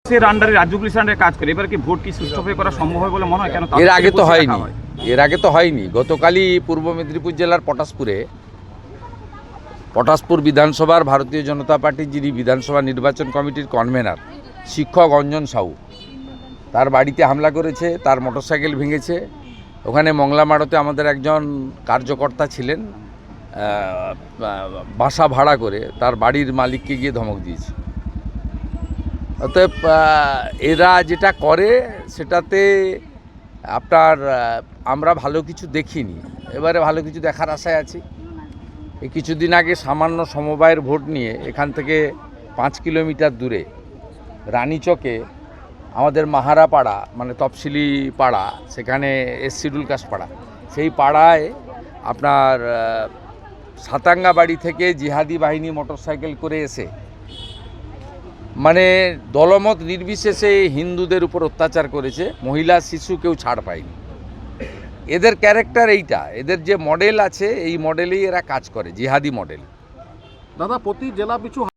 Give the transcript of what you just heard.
আন্ডারে রাজ্য পুলিশের আন্ডারে কাজ করে, এবার কি ভোট কি সুষ্ঠুভাবে করা সম্ভব হয় বলে মনে হয়? কেন এর আগে তো হয়নি, এর আগে তো হয়নি। গতকালই পূর্ব মেদিনীপুর জেলার পটাশপুর বিধানসভার ভারতীয় জনতা পার্টির যিনি বিধানসভা নির্বাচন কমিটির কনভেনার শিক্ষক অঞ্জন সাউ, তার বাড়িতে হামলা করেছে, তার মোটরসাইকেল ভেঙেছে। ওখানে মংলামাড়তে আমাদের একজন কার্যকর্তা ছিলেন, বাসা ভাড়া করে তার বাড়ির মালিককে গিয়ে ধমক দিয়েছে। অতএব এরা যেটা করে সেটাতে আপনার আমরা ভালো কিছু দেখিনি, এবারে ভালো কিছু দেখার আশায় আছি। এই কিছুদিন আগে সামান্য সমবায়ের ভোট নিয়ে এখান থেকে 5 কিলোমিটার দূরে রানীচকে আমাদের মাহারা পাড়া, মানে তফসিলি পাড়া, সেখানে শিডিউল কাস্ট পাড়া, সেই পাড়ায় আপনার সাতাঙ্গা বাড়ি থেকে জিহাদি বাহিনী মোটরসাইকেল করে এসে মানে দলমত নির্বিশেষে হিন্দুদের উপর অত্যাচার করেছে। মহিলা শিশু কেউ ছাড় পায়নি। এদের ক্যারেক্টার এইটা, এদের যে মডেল আছে এই মডেলেই এরা কাজ করে, জিহাদি মডেল। দাদা, প্রতি জেলা পিছু